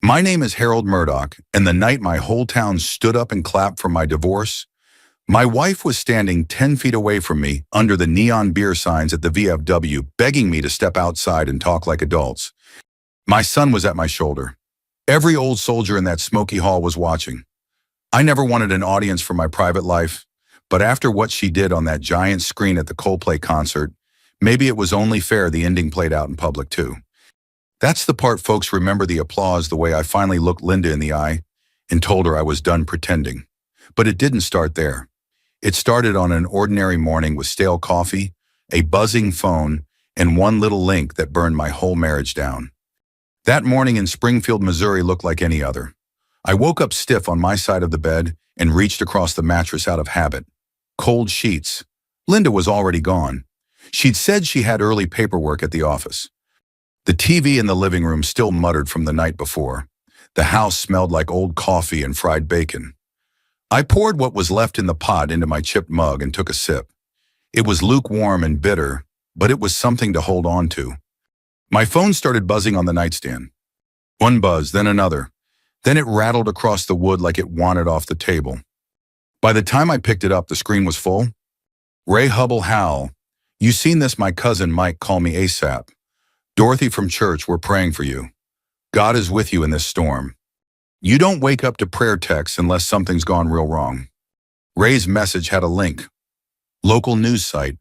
My name is Harold Murdoch, and the night my whole town stood up and clapped for my divorce, my wife was standing 10 feet away from me under the neon beer signs at the VFW, begging me to step outside and talk like adults. My son was at my shoulder. Every old soldier in that smoky hall was watching. I never wanted an audience for my private life, but after what she did on that giant screen at the Coldplay concert, maybe it was only fair the ending played out in public too. That's the part folks remember the applause the way I finally looked Linda in the eye and told her I was done pretending. But it didn't start there. It started on an ordinary morning with stale coffee, a buzzing phone, and one little link that burned my whole marriage down. That morning in Springfield, Missouri looked like any other. I woke up stiff on my side of the bed and reached across the mattress out of habit. Cold sheets. Linda was already gone. She'd said she had early paperwork at the office. The TV in the living room still muttered from the night before. The house smelled like old coffee and fried bacon. I poured what was left in the pot into my chipped mug and took a sip. It was lukewarm and bitter, but it was something to hold on to. My phone started buzzing on the nightstand. One buzz, then another. Then it rattled across the wood like it wanted off the table. By the time I picked it up, the screen was full. Ray Hubble Howell. You seen this, my cousin Mike call me ASAP. Dorothy from church, we're praying for you. God is with you in this storm. You don't wake up to prayer texts unless something's gone real wrong. Ray's message had a link. Local news site.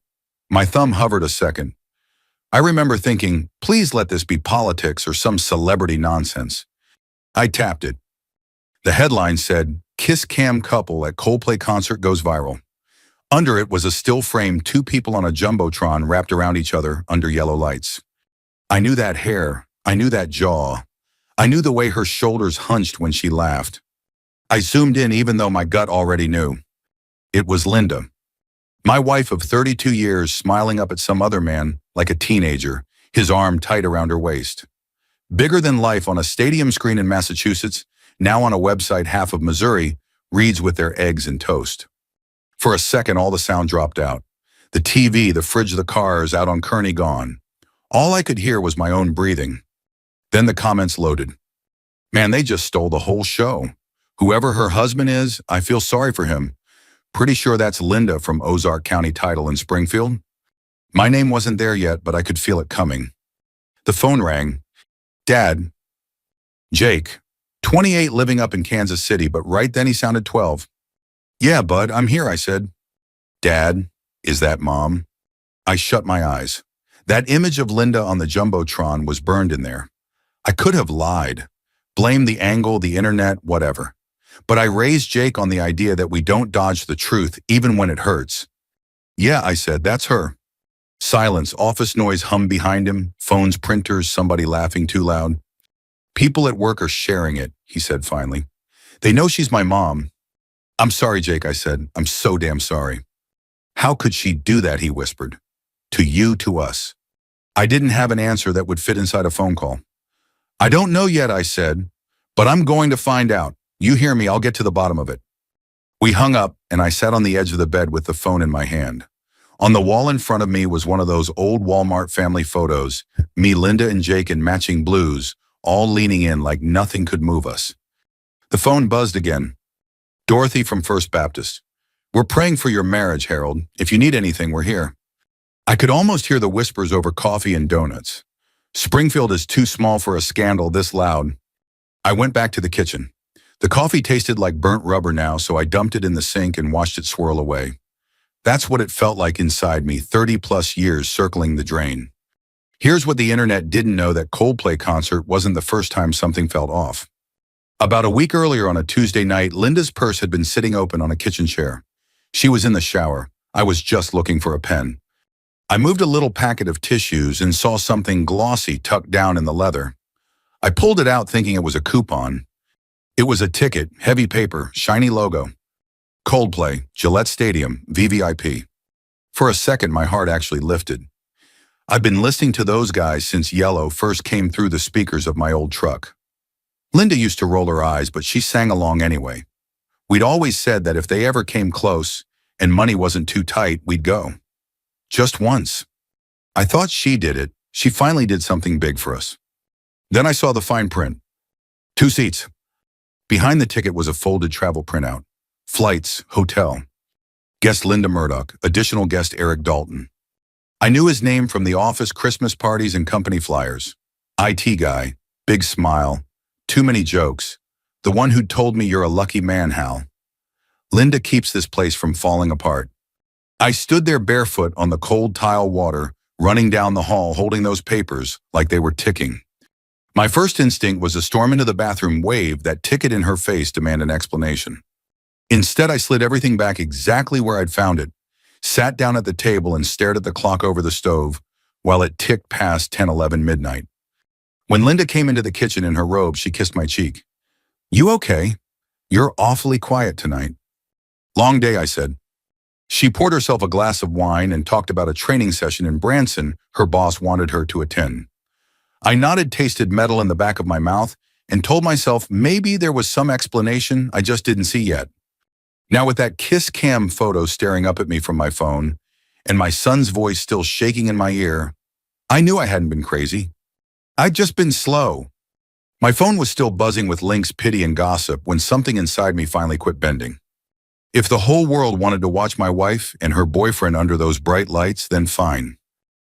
My thumb hovered a second. I remember thinking, please let this be politics or some celebrity nonsense. I tapped it. The headline said, Kiss Cam couple at Coldplay concert goes viral. Under it was a still frame, two people on a jumbotron wrapped around each other under yellow lights. I knew that hair. I knew that jaw. I knew the way her shoulders hunched when she laughed. I zoomed in even though my gut already knew. It was Linda. My wife of 32 years smiling up at some other man like a teenager, his arm tight around her waist. Bigger than life on a stadium screen in Massachusetts, now on a website half of Missouri, reads with their eggs and toast. For a second, all the sound dropped out. The TV, the fridge, the cars out on Kearney gone. All I could hear was my own breathing. Then the comments loaded. Man, they just stole the whole show. Whoever her husband is, I feel sorry for him. Pretty sure that's Linda from Ozark County Title in Springfield. My name wasn't there yet, but I could feel it coming. The phone rang. Dad. Jake. 28 living up in Kansas City, but right then he sounded 12. Yeah, bud, I'm here, I said. Dad, is that Mom? I shut my eyes. That image of Linda on the jumbotron was burned in there. I could have lied, blamed the angle, the internet, whatever. But I raised Jake on the idea that we don't dodge the truth even when it hurts. Yeah, I said, that's her. Silence, office noise hummed behind him, phones, printers, somebody laughing too loud. People at work are sharing it, he said finally. They know she's my mom. I'm sorry, Jake, I said. I'm so damn sorry. How could she do that, he whispered. To you, to us. I didn't have an answer that would fit inside a phone call. I don't know yet, I said, but I'm going to find out. You hear me, I'll get to the bottom of it. We hung up, and I sat on the edge of the bed with the phone in my hand. On the wall in front of me was one of those old Walmart family photos, me, Linda, and Jake in matching blues, all leaning in like nothing could move us. The phone buzzed again. Dorothy from First Baptist. We're praying for your marriage, Harold. If you need anything, we're here. I could almost hear the whispers over coffee and donuts. Springfield is too small for a scandal this loud. I went back to the kitchen. The coffee tasted like burnt rubber now, so I dumped it in the sink and watched it swirl away. That's what it felt like inside me, 30-plus years circling the drain. Here's what the internet didn't know: that Coldplay concert wasn't the first time something felt off. About a week earlier on a Tuesday night, Linda's purse had been sitting open on a kitchen chair. She was in the shower. I was just looking for a pen. I moved a little packet of tissues and saw something glossy tucked down in the leather. I pulled it out thinking it was a coupon. It was a ticket, heavy paper, shiny logo. Coldplay, Gillette Stadium, VVIP. For a second, my heart actually lifted. I've been listening to those guys since Yellow first came through the speakers of my old truck. Linda used to roll her eyes, but she sang along anyway. We'd always said that if they ever came close and money wasn't too tight, we'd go. Just once. I thought she did it. She finally did something big for us. Then I saw the fine print. 2 seats. Behind the ticket was a folded travel printout. Flights, hotel. Guest Linda Murdoch, additional guest Eric Dalton. I knew his name from the office Christmas parties and company flyers. IT guy, big smile, too many jokes. The one who told me you're a lucky man, Hal. Linda keeps this place from falling apart. I stood there barefoot on the cold tile water, running down the hall holding those papers like they were ticking. My first instinct was to storm into the bathroom, wave that ticket in her face, demand an explanation. Instead, I slid everything back exactly where I'd found it, sat down at the table and stared at the clock over the stove while it ticked past 10:11 midnight. When Linda came into the kitchen in her robe, she kissed my cheek. "You okay? You're awfully quiet tonight." "Long day," I said. She poured herself a glass of wine and talked about a training session in Branson her boss wanted her to attend. I nodded, tasted metal in the back of my mouth, and told myself maybe there was some explanation I just didn't see yet. Now, with that kiss cam photo staring up at me from my phone, and my son's voice still shaking in my ear, I knew I hadn't been crazy. I'd just been slow. My phone was still buzzing with links, pity, and gossip when something inside me finally quit bending. If the whole world wanted to watch my wife and her boyfriend under those bright lights, then fine.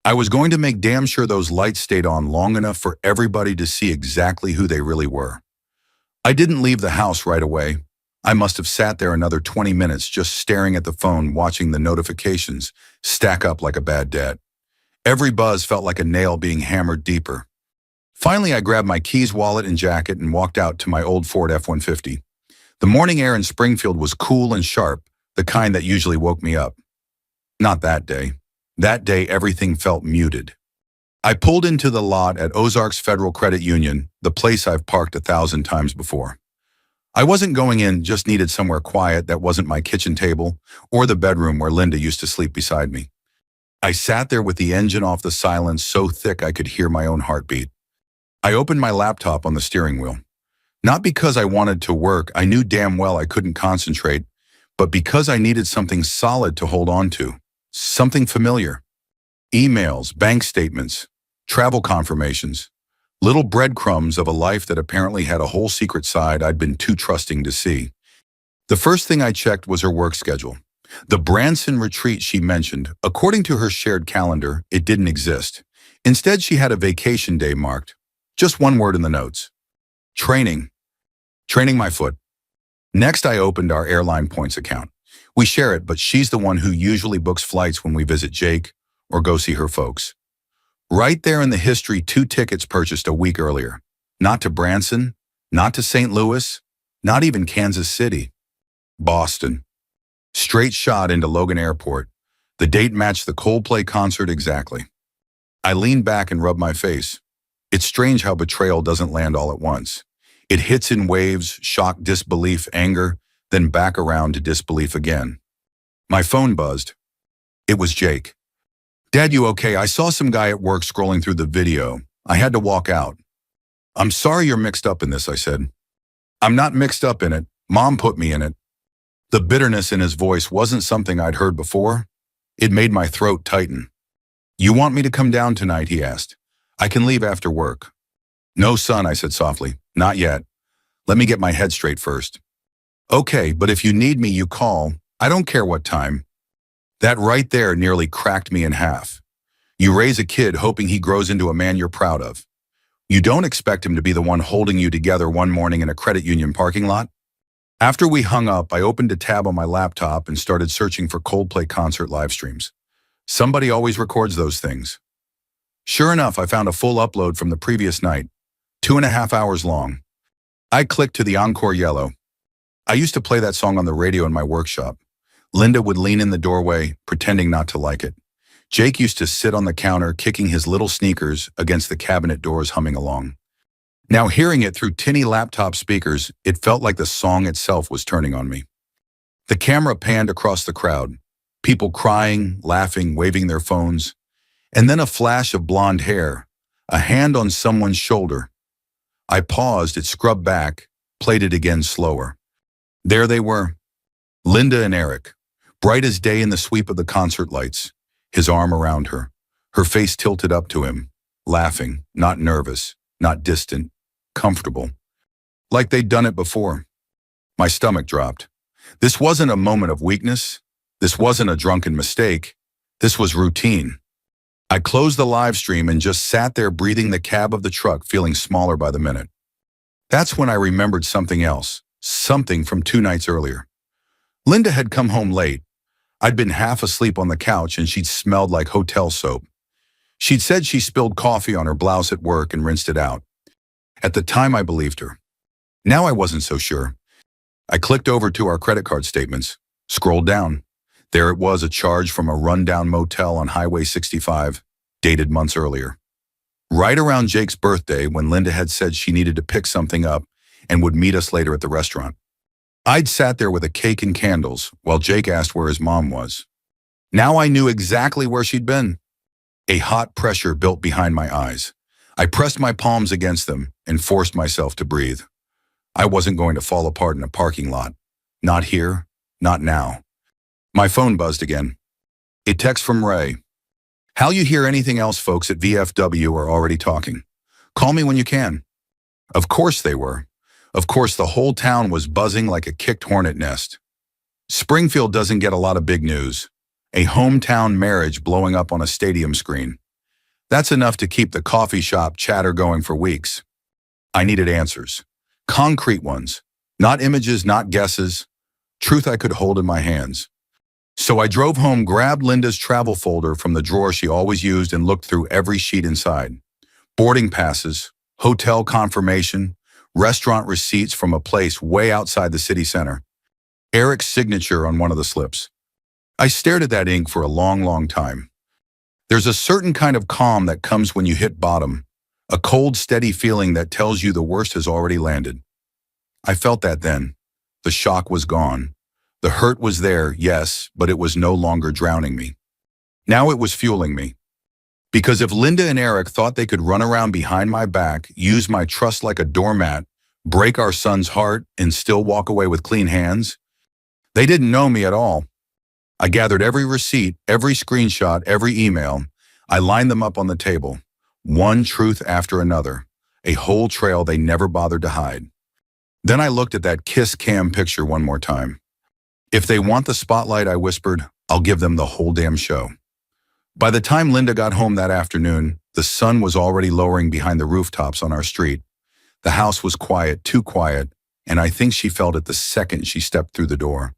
I was going to make damn sure those lights stayed on long enough for everybody to see exactly who they really were. I didn't leave the house right away. I must have sat there another 20 minutes just staring at the phone, watching the notifications stack up like a bad debt. Every buzz felt like a nail being hammered deeper. Finally, I grabbed my keys, wallet, and jacket and walked out to my old Ford F-150. The morning air in Springfield was cool and sharp, the kind that usually woke me up. Not that day. That day, everything felt muted. I pulled into the lot at Ozarks Federal Credit Union, the place I've parked 1,000 times before. I wasn't going in, just needed somewhere quiet that wasn't my kitchen table or the bedroom where Linda used to sleep beside me. I sat there with the engine off, the silence so thick I could hear my own heartbeat. I opened my laptop on the steering wheel. Not because I wanted to work, I knew damn well I couldn't concentrate, but because I needed something solid to hold on to, something familiar. Emails, bank statements, travel confirmations, little breadcrumbs of a life that apparently had a whole secret side I'd been too trusting to see. The first thing I checked was her work schedule. The Branson retreat she mentioned, according to her shared calendar, it didn't exist. Instead, she had a vacation day marked. Just one word in the notes. Training. Training my foot. Next, I opened our Airline Points account. We share it, but she's the one who usually books flights when we visit Jake or go see her folks. Right there in the history, 2 tickets purchased a week earlier. Not to Branson, not to St. Louis, not even Kansas City. Boston. Straight shot into Logan Airport. The date matched the Coldplay concert exactly. I leaned back and rubbed my face. It's strange how betrayal doesn't land all at once. It hits in waves, shock, disbelief, anger, then back around to disbelief again. My phone buzzed. It was Jake. "Dad, you okay? I saw some guy at work scrolling through the video. I had to walk out." "I'm sorry you're mixed up in this," I said. "I'm not mixed up in it. Mom put me in it." The bitterness in his voice wasn't something I'd heard before. It made my throat tighten. "You want me to come down tonight?" he asked. "I can leave after work." "No, son," I said softly. "Not yet. Let me get my head straight first." "Okay, but if you need me, you call. I don't care what time." That right there nearly cracked me in half. You raise a kid hoping he grows into a man you're proud of. You don't expect him to be the one holding you together one morning in a credit union parking lot. After we hung up, I opened a tab on my laptop and started searching for Coldplay concert live streams. Somebody always records those things. Sure enough, I found a full upload from the previous night, 2.5 hours long. I clicked to the Encore Yellow. I used to play that song on the radio in my workshop. Linda would lean in the doorway, pretending not to like it. Jake used to sit on the counter, kicking his little sneakers against the cabinet doors, humming along. Now, hearing it through tinny laptop speakers, it felt like the song itself was turning on me. The camera panned across the crowd, people crying, laughing, waving their phones, and then a flash of blonde hair, a hand on someone's shoulder. I paused, it scrubbed back, played it again slower. There they were, Linda and Eric, bright as day in the sweep of the concert lights, his arm around her, her face tilted up to him, laughing, not nervous, not distant, comfortable. like they'd done it before. My stomach dropped. This wasn't a moment of weakness. This wasn't a drunken mistake. This was routine. I closed the live stream and just sat there breathing the cab of the truck, feeling smaller by the minute. That's when I remembered something else, something from 2 nights earlier. Linda had come home late. I'd been half asleep on the couch and she'd smelled like hotel soap. She'd said she spilled coffee on her blouse at work and rinsed it out. At the time, I believed her. Now I wasn't so sure. I clicked over to our credit card statements, scrolled down. There it was, a charge from a rundown motel on Highway 65, dated months earlier. Right around Jake's birthday, when Linda had said she needed to pick something up and would meet us later at the restaurant. I'd sat there with a cake and candles while Jake asked where his mom was. Now I knew exactly where she'd been. A hot pressure built behind my eyes. I pressed my palms against them and forced myself to breathe. I wasn't going to fall apart in a parking lot. Not here, not now. My phone buzzed again. A text from Ray. "Hal, you hear anything else? Folks at VFW are already talking. Call me when you can." Of course they were. Of course the whole town was buzzing like a kicked hornet nest. Springfield doesn't get a lot of big news. A hometown marriage blowing up on a stadium screen. That's enough to keep the coffee shop chatter going for weeks. I needed answers. Concrete ones. Not images, not guesses. Truth I could hold in my hands. So I drove home, grabbed Linda's travel folder from the drawer she always used and looked through every sheet inside. Boarding passes, hotel confirmation, restaurant receipts from a place way outside the city center. Eric's signature on one of the slips. I stared at that ink for a long, long time. There's a certain kind of calm that comes when you hit bottom, a cold, steady feeling that tells you the worst has already landed. I felt that then. The shock was gone. The hurt was there, yes, but it was no longer drowning me. Now it was fueling me. Because if Linda and Eric thought they could run around behind my back, use my trust like a doormat, break our son's heart, and still walk away with clean hands, they didn't know me at all. I gathered every receipt, every screenshot, every email. I lined them up on the table. One truth after another. A whole trail they never bothered to hide. Then I looked at that kiss cam picture one more time. If they want the spotlight, I whispered, I'll give them the whole damn show. By the time Linda got home that afternoon, the sun was already lowering behind the rooftops on our street. The house was quiet, too quiet, and I think she felt it the second she stepped through the door.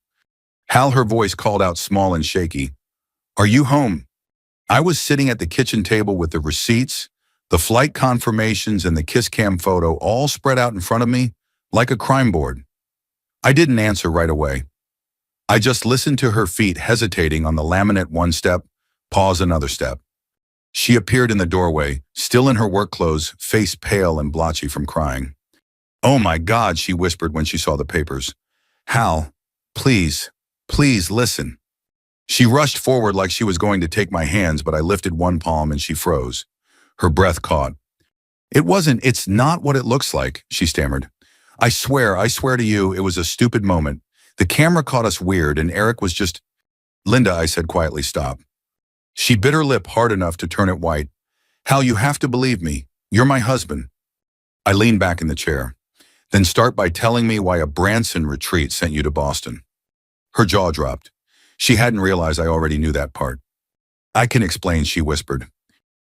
Hal, her voice called out small and shaky. "Are you home?" I was sitting at the kitchen table with the receipts, the flight confirmations, and the kiss cam photo all spread out in front of me like a crime board. I didn't answer right away. I just listened to her feet hesitating on the laminate one step, pause another step. She appeared in the doorway, still in her work clothes, face pale and blotchy from crying. "Oh my God," she whispered when she saw the papers. "Hal, please, please listen." She rushed forward like she was going to take my hands, but I lifted one palm and she froze. Her breath caught. It's not what it looks like," she stammered. I swear to you, it was a stupid moment. The camera caught us weird and Eric was just..." "Linda," I said quietly, "stop." She bit her lip hard enough to turn it white. "Hal, you have to believe me. You're my husband." I leaned back in the chair. "Then start by telling me why a Branson retreat sent you to Boston." Her jaw dropped. She hadn't realized I already knew that part. "I can explain," she whispered.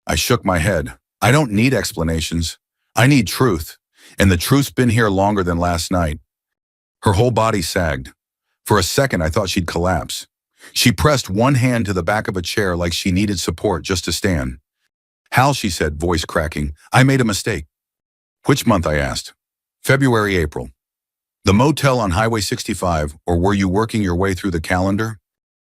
I shook my head. "I don't need explanations. I need truth. And the truth's been here longer than last night." Her whole body sagged. For a second, I thought she'd collapse. She pressed one hand to the back of a chair like she needed support just to stand. "Hal," she said, voice cracking, "I made a mistake." "Which month?" I asked. "February, April." "The motel on Highway 65, or were you working your way through the calendar?"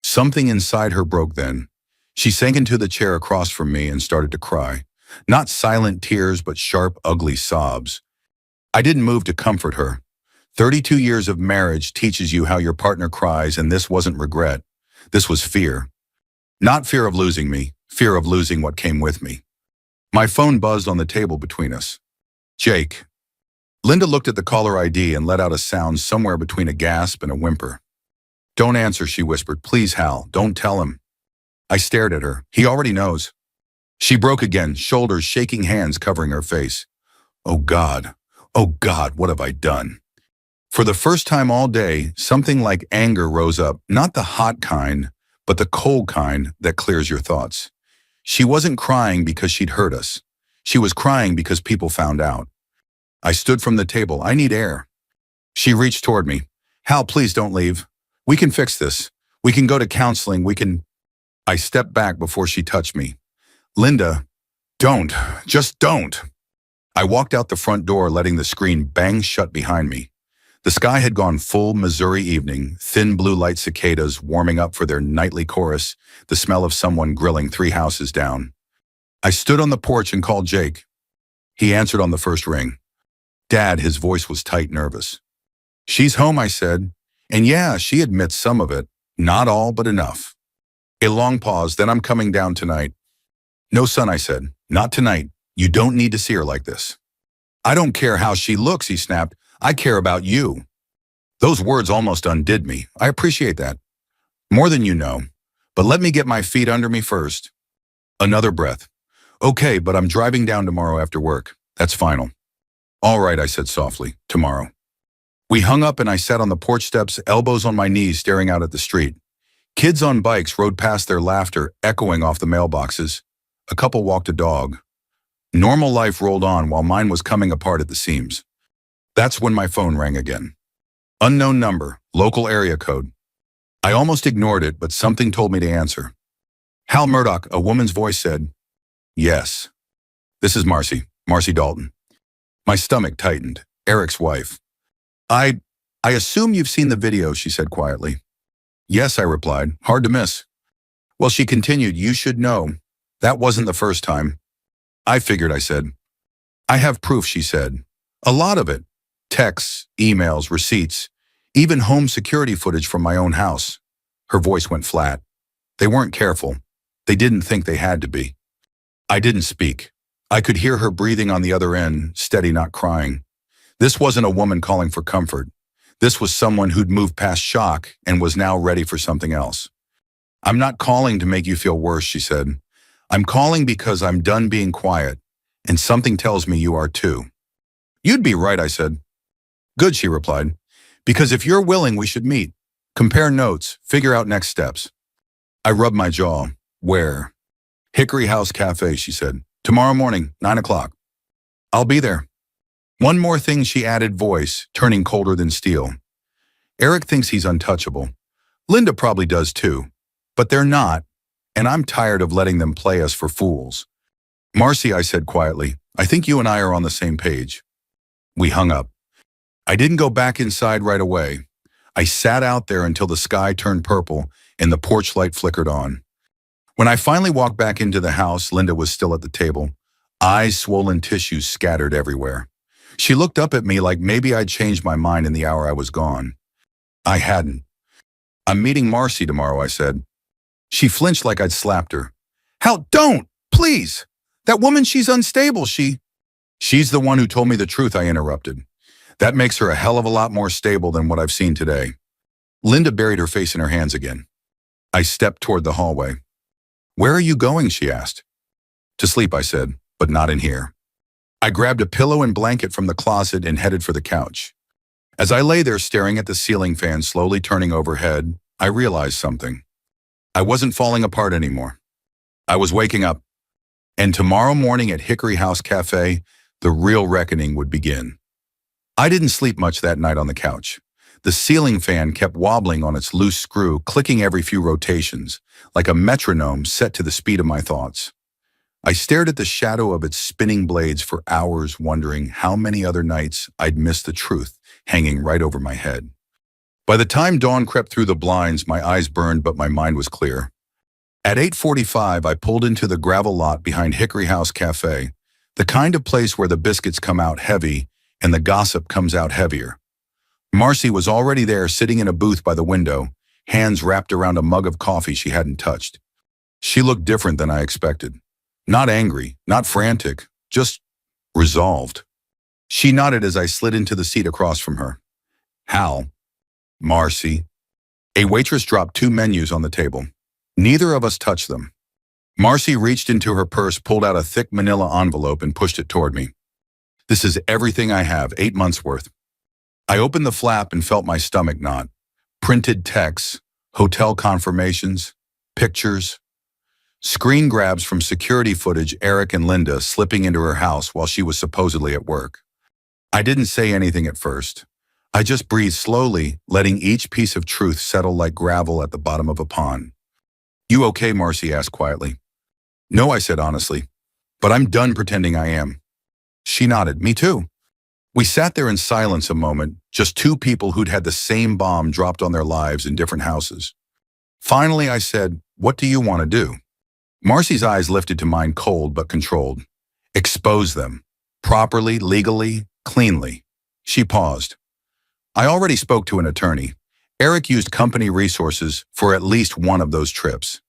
Something inside her broke then. She sank into the chair across from me and started to cry. Not silent tears, but sharp, ugly sobs. I didn't move to comfort her. 32 years of marriage teaches you how your partner cries, and this wasn't regret. This was fear. Not fear of losing me, fear of losing what came with me. My phone buzzed on the table between us. "Jake." Linda looked at the caller ID and let out a sound somewhere between a gasp and a whimper. "Don't answer," she whispered. "Please, Hal, don't tell him." I stared at her. "He already knows." She broke again, shoulders shaking, hands covering her face. "Oh God. Oh God, what have I done? For the first time all day, something like anger rose up, not the hot kind, but the cold kind that clears your thoughts. She wasn't crying because she'd hurt us. She was crying because people found out. I stood from the table. I need air. She reached toward me. Hal, please don't leave. We can fix this. We can go to counseling. We can... I stepped back before she touched me. Linda, don't. Just don't. I walked out the front door, letting the screen bang shut behind me. The sky had gone full Missouri evening, thin blue light cicadas warming up for their nightly chorus, the smell of someone grilling 3 houses down. I stood on the porch and called Jake. He answered on the first ring. Dad, his voice was tight, nervous. She's home, I said. And yeah, she admits some of it. Not all, but enough. A long pause, then I'm coming down tonight. No, son, I said. Not tonight. You don't need to see her like this. I don't care how she looks, he snapped. I care about you. Those words almost undid me. I appreciate that. More than you know. But let me get my feet under me first. Another breath. Okay, but I'm driving down tomorrow after work. That's final. All right, I said softly. Tomorrow. We hung up and I sat on the porch steps, elbows on my knees, staring out at the street. Kids on bikes rode past, their laughter echoing off the mailboxes. A couple walked a dog. Normal life rolled on while mine was coming apart at the seams. That's when my phone rang again. Unknown number, local area code. I almost ignored it, but something told me to answer. Hal Murdoch, a woman's voice said. Yes. This is Marcy Dalton. My stomach tightened. Eric's wife. I assume you've seen the video, she said quietly. Yes, I replied. Hard to miss. Well, she continued, you should know. That wasn't the first time. I figured, I said. I have proof, she said. A lot of it. Texts, emails, receipts, even home security footage from my own house. Her voice went flat. They weren't careful. They didn't think they had to be. I didn't speak. I could hear her breathing on the other end, steady, not crying. This wasn't a woman calling for comfort. This was someone who'd moved past shock and was now ready for something else. I'm not calling to make you feel worse, she said. I'm calling because I'm done being quiet, and something tells me you are too. You'd be right, I said. Good, she replied. Because if you're willing, we should meet. Compare notes, figure out next steps. I rubbed my jaw. Where? Hickory House Cafe, she said. Tomorrow morning, 9 o'clock. I'll be there. One more thing, she added, voice turning colder than steel. Eric thinks he's untouchable. Linda probably does too. But they're not, and I'm tired of letting them play us for fools. Marcy, I said quietly, I think you and I are on the same page. We hung up. I didn't go back inside right away. I sat out there until the sky turned purple and the porch light flickered on. When I finally walked back into the house, Linda was still at the table, eyes swollen, tissues scattered everywhere. She looked up at me like maybe I'd changed my mind in the hour I was gone. I hadn't. I'm meeting Marcy tomorrow, I said. She flinched like I'd slapped her. Hal, don't! Please! That woman, she's unstable, She's the one who told me the truth, I interrupted. That makes her a hell of a lot more stable than what I've seen today. Linda buried her face in her hands again. I stepped toward the hallway. Where are you going, she asked. To sleep, I said, but not in here. I grabbed a pillow and blanket from the closet and headed for the couch. As I lay there staring at the ceiling fan slowly turning overhead, I realized something. I wasn't falling apart anymore. I was waking up. And tomorrow morning at Hickory House Cafe, the real reckoning would begin. I didn't sleep much that night on the couch. The ceiling fan kept wobbling on its loose screw, clicking every few rotations, like a metronome set to the speed of my thoughts. I stared at the shadow of its spinning blades for hours, wondering how many other nights I'd missed the truth hanging right over my head. By the time dawn crept through the blinds, my eyes burned, but my mind was clear. At 8:45, I pulled into the gravel lot behind Hickory House Cafe, the kind of place where the biscuits come out heavy and the gossip comes out heavier. Marcy was already there, sitting in a booth by the window, hands wrapped around a mug of coffee she hadn't touched. She looked different than I expected. Not angry, not frantic, just resolved. She nodded as I slid into the seat across from her. Hal. Marcy. A waitress dropped 2 menus on the table. Neither of us touched them. Marcy reached into her purse, pulled out a thick manila envelope, and pushed it toward me. This is everything I have, 8 months worth. I opened the flap and felt my stomach knot. Printed texts, hotel confirmations, pictures, screen grabs from security footage Eric and Linda slipping into her house while she was supposedly at work. I didn't say anything at first. I just breathed slowly, letting each piece of truth settle like gravel at the bottom of a pond. "You okay?" Marcy asked quietly. "No," I said honestly, "but I'm done pretending I am." She nodded. "Me too." We sat there in silence a moment, just two people who'd had the same bomb dropped on their lives in different houses. Finally, I said, "What do you want to do?" Marcy's eyes lifted to mine, cold but controlled. "Expose them. Properly, legally, cleanly." She paused. "I already spoke to an attorney. Eric used company resources for at least one of those trips.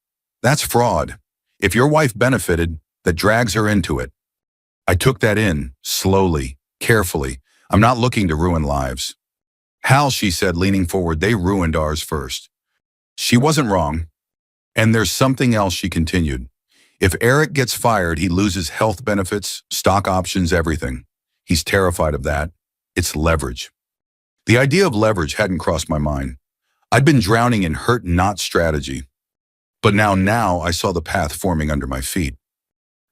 That's fraud. If your wife benefited, that drags her into it." I took that in, slowly, carefully. "I'm not looking to ruin lives." "Hal," she said, leaning forward, "they ruined ours first." She wasn't wrong. "And there's something else," she continued. "If Eric gets fired, he loses health benefits, stock options, everything. He's terrified of that. It's leverage." The idea of leverage hadn't crossed my mind. I'd been drowning in hurt, not strategy. But now I saw the path forming under my feet.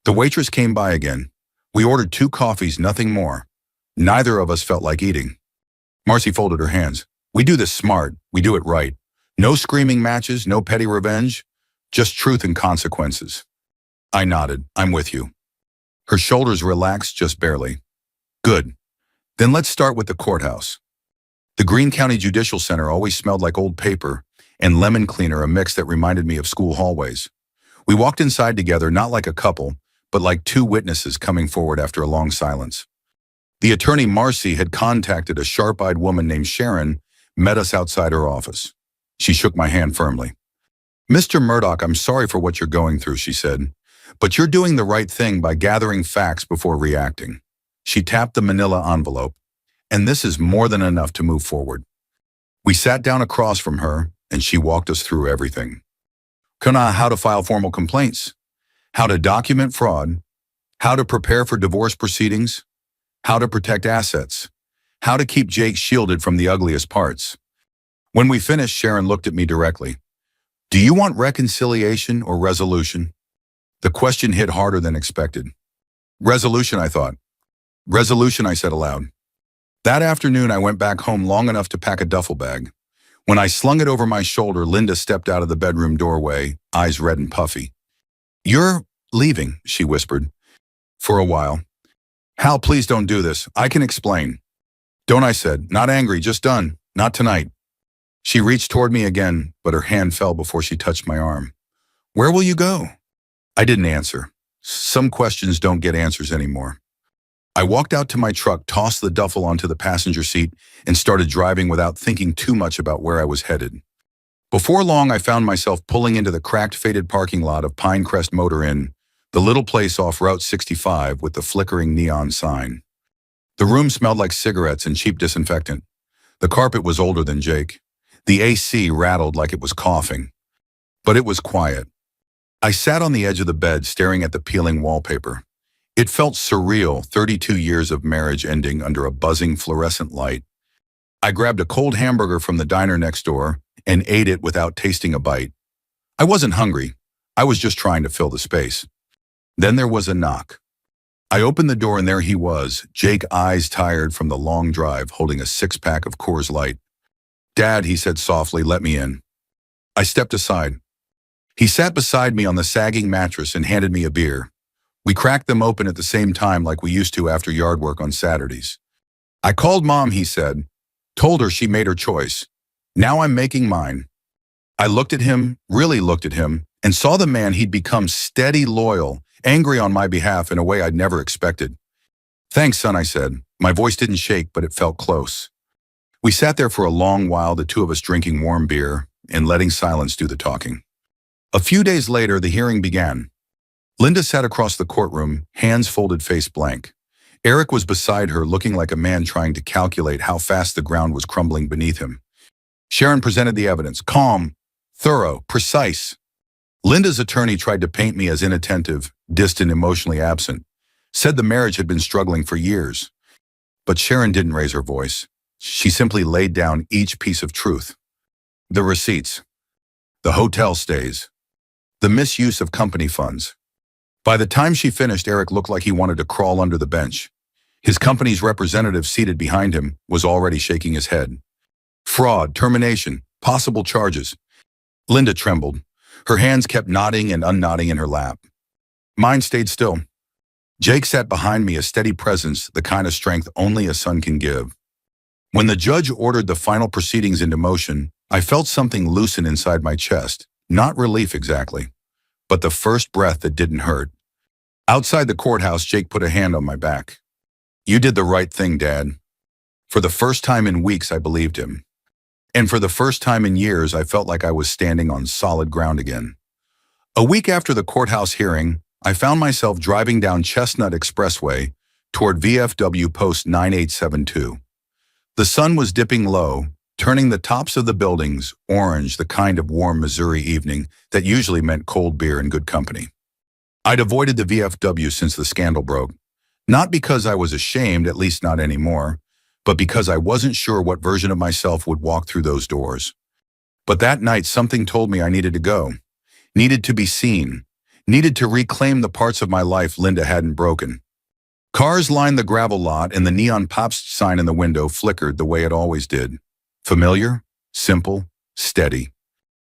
The waitress came by again. We ordered 2 coffees, nothing more. Neither of us felt like eating. Marcy folded her hands. "We do this smart. We do it right. No screaming matches, no petty revenge, just truth and consequences." I nodded. "I'm with you." Her shoulders relaxed just barely. "Good. Then let's start with the courthouse." The Greene County Judicial Center always smelled like old paper and lemon cleaner, a mix that reminded me of school hallways. We walked inside together, not like a couple, but like two witnesses coming forward after a long silence. The attorney, Marcy, had contacted a sharp-eyed woman named Sharon, met us outside her office. She shook my hand firmly. "Mr. Murdoch, I'm sorry for what you're going through," she said, "but you're doing the right thing by gathering facts before reacting." She tapped the manila envelope. "And this is more than enough to move forward." We sat down across from her, and she walked us through everything. How to file formal complaints, how to document fraud, how to prepare for divorce proceedings, how to protect assets, how to keep Jake shielded from the ugliest parts. When we finished, Sharon looked at me directly. "Do you want reconciliation or resolution?" The question hit harder than expected. "Resolution," I thought. "Resolution," I said aloud. That afternoon, I went back home long enough to pack a duffel bag. When I slung it over my shoulder, Linda stepped out of the bedroom doorway, eyes red and puffy. "You're leaving," she whispered. "For a while." "Hal, please don't do this. I can explain." "Don't," I said. "Not angry, just done. Not tonight." She reached toward me again, but her hand fell before she touched my arm. "Where will you go?" I didn't answer. Some questions don't get answers anymore. I walked out to my truck, tossed the duffel onto the passenger seat, and started driving without thinking too much about where I was headed. Before long, I found myself pulling into the cracked, faded parking lot of Pinecrest Motor Inn, the little place off Route 65 with the flickering neon sign. The room smelled like cigarettes and cheap disinfectant. The carpet was older than Jake. The AC rattled like it was coughing. But it was quiet. I sat on the edge of the bed, staring at the peeling wallpaper. It felt surreal, 32 years of marriage ending under a buzzing fluorescent light. I grabbed a cold hamburger from the diner next door and ate it without tasting a bite. I wasn't hungry. I was just trying to fill the space. Then there was a knock. I opened the door and there he was, Jake, eyes tired from the long drive, holding a 6-pack of Coors Light. "Dad," he said softly, "let me in." I stepped aside. He sat beside me on the sagging mattress and handed me a beer. We cracked them open at the same time like we used to after yard work on Saturdays. "I called Mom," he said. "Told her she made her choice. Now I'm making mine." I looked at him, really looked at him, and saw the man he'd become, steady, loyal, angry on my behalf in a way I'd never expected. "Thanks, son," I said. My voice didn't shake, but it felt close. We sat there for a long while, the two of us drinking warm beer and letting silence do the talking. A few days later, the hearing began. Linda sat across the courtroom, hands folded, face blank. Eric was beside her, looking like a man trying to calculate how fast the ground was crumbling beneath him. Sharon presented the evidence, calm, thorough, precise. Linda's attorney tried to paint me as inattentive, distant, emotionally absent. Said the marriage had been struggling for years. But Sharon didn't raise her voice. She simply laid down each piece of truth. The receipts, the hotel stays, the misuse of company funds. By the time she finished, Eric looked like he wanted to crawl under the bench. His company's representative seated behind him was already shaking his head. Fraud, termination, possible charges. Linda trembled. Her hands kept nodding and unknotting in her lap. Mine stayed still. Jake sat behind me, a steady presence, the kind of strength only a son can give. When the judge ordered the final proceedings into motion, I felt something loosen inside my chest. Not relief exactly, but the first breath that didn't hurt. Outside the courthouse, Jake put a hand on my back. You did the right thing, Dad. For the first time in weeks, I believed him. And for the first time in years, I felt like I was standing on solid ground again. A week after the courthouse hearing, I found myself driving down Chestnut Expressway toward VFW Post 9872. The sun was dipping low, turning the tops of the buildings orange, the kind of warm Missouri evening that usually meant cold beer and good company. I'd avoided the VFW since the scandal broke, not because I was ashamed, at least not anymore, but because I wasn't sure what version of myself would walk through those doors. But that night, something told me I needed to go, needed to be seen, needed to reclaim the parts of my life Linda hadn't broken. Cars lined the gravel lot and the neon Pabst sign in the window flickered the way it always did. Familiar, simple, steady.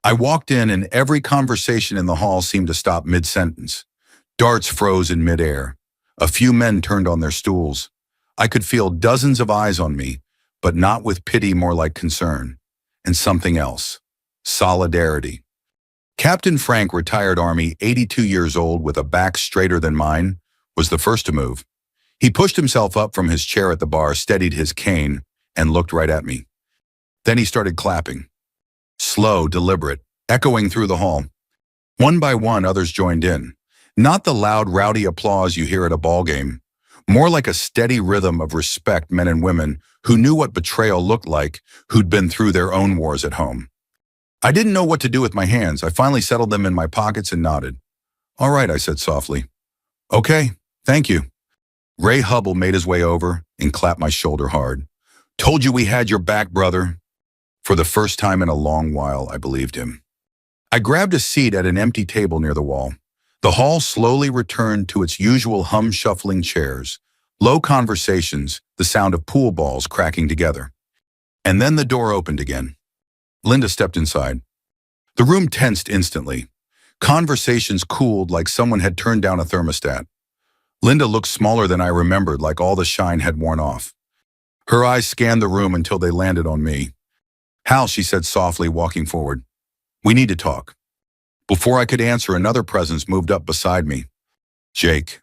I walked in and every conversation in the hall seemed to stop mid-sentence. Darts froze in midair. A few men turned on their stools. I could feel dozens of eyes on me, but not with pity, more like concern. And something else. Solidarity. Captain Frank, retired Army, 82 years old with a back straighter than mine, was the first to move. He pushed himself up from his chair at the bar, steadied his cane, and looked right at me. Then he started clapping. Slow, deliberate, echoing through the hall. One by one, others joined in. Not the loud, rowdy applause you hear at a ball game. More like a steady rhythm of respect, men and women who knew what betrayal looked like, who'd been through their own wars at home. I didn't know what to do with my hands. I finally settled them in my pockets and nodded. All right, I said softly. Okay, thank you. Ray Hubble made his way over and clapped my shoulder hard. Told you we had your back, brother. For the first time in a long while, I believed him. I grabbed a seat at an empty table near the wall. The hall slowly returned to its usual hum-shuffling chairs, low conversations, the sound of pool balls cracking together. And then the door opened again. Linda stepped inside. The room tensed instantly. Conversations cooled like someone had turned down a thermostat. Linda looked smaller than I remembered, like all the shine had worn off. Her eyes scanned the room until they landed on me. Hal, she said softly, walking forward. We need to talk. Before I could answer, another presence moved up beside me. Jake.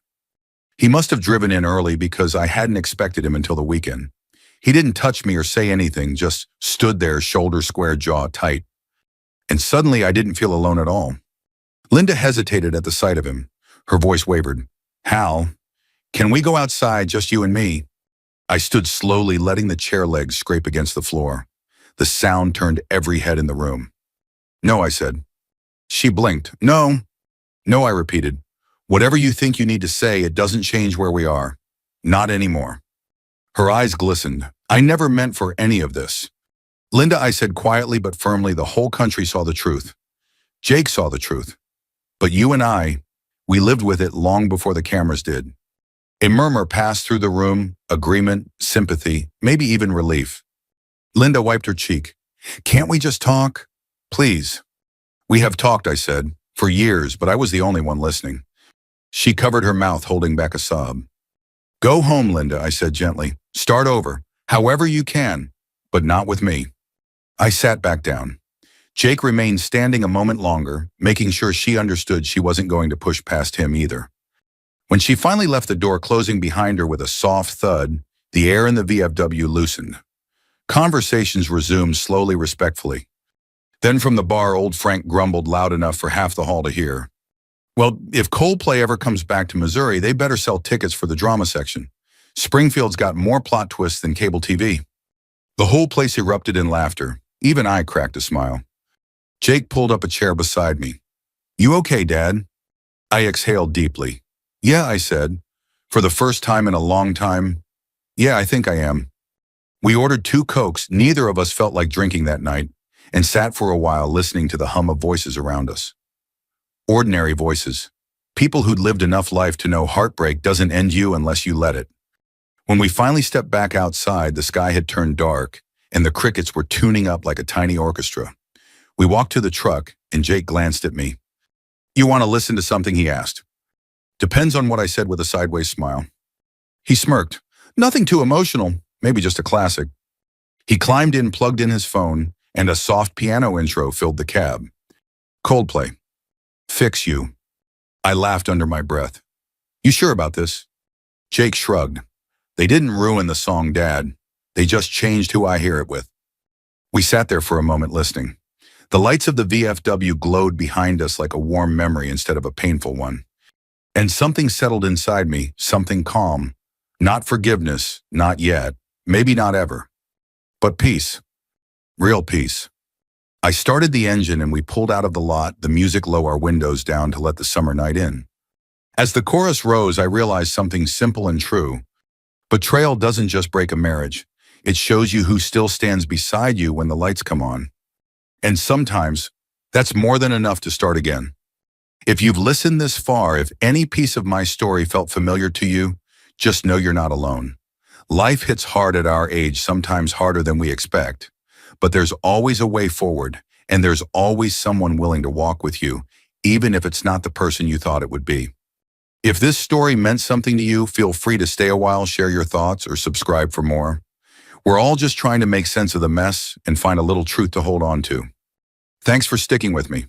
He must have driven in early because I hadn't expected him until the weekend. He didn't touch me or say anything, just stood there, shoulder square, jaw tight. And suddenly I didn't feel alone at all. Linda hesitated at the sight of him. Her voice wavered. Hal, can we go outside, just you and me? I stood slowly, letting the chair legs scrape against the floor. The sound turned every head in the room. No, I said. She blinked. No, I repeated. Whatever you think you need to say, it doesn't change where we are. Not anymore. Her eyes glistened. I never meant for any of this. Linda, I said quietly but firmly, the whole country saw the truth. Jake saw the truth. But you and I, we lived with it long before the cameras did. A murmur passed through the room, agreement, sympathy, maybe even relief. Linda wiped her cheek. Can't we just talk? Please. We have talked, I said, for years, but I was the only one listening. She covered her mouth, holding back a sob. Go home, Linda, I said gently. Start over, however you can, but not with me. I sat back down. Jake remained standing a moment longer, making sure she understood she wasn't going to push past him either. When she finally left, the door closing behind her with a soft thud, the air in the VFW loosened. Conversations resumed slowly, respectfully. Then from the bar, old Frank grumbled loud enough for half the hall to hear. Well, if Coldplay ever comes back to Missouri, they better sell tickets for the drama section. Springfield's got more plot twists than cable TV. The whole place erupted in laughter. Even I cracked a smile. Jake pulled up a chair beside me. You okay, Dad? I exhaled deeply. Yeah, I said. For the first time in a long time, yeah, I think I am. We ordered 2 Cokes, neither of us felt like drinking that night, and sat for a while listening to the hum of voices around us. Ordinary voices. People who'd lived enough life to know heartbreak doesn't end you unless you let it. When we finally stepped back outside, the sky had turned dark, and the crickets were tuning up like a tiny orchestra. We walked to the truck, and Jake glanced at me. "You want to listen to something?" he asked. "Depends on what," I said with a sideways smile. He smirked. "Nothing too emotional, maybe just a classic." He climbed in, plugged in his phone, and a soft piano intro filled the cab. Coldplay. "Fix You." I laughed under my breath. "You sure about this?" Jake shrugged. "They didn't ruin the song, Dad. They just changed who I hear it with." We sat there for a moment listening. The lights of the VFW glowed behind us like a warm memory instead of a painful one. And something settled inside me, something calm. Not forgiveness, not yet, maybe not ever. But peace. Real peace. I started the engine and we pulled out of the lot, the music low, our windows down to let the summer night in. As the chorus rose, I realized something simple and true. Betrayal doesn't just break a marriage. It shows you who still stands beside you when the lights come on. And sometimes, that's more than enough to start again. If you've listened this far, if any piece of my story felt familiar to you, just know you're not alone. Life hits hard at our age, sometimes harder than we expect. But there's always a way forward, and there's always someone willing to walk with you, even if it's not the person you thought it would be. If this story meant something to you, feel free to stay a while, share your thoughts, or subscribe for more. We're all just trying to make sense of the mess and find a little truth to hold on to. Thanks for sticking with me.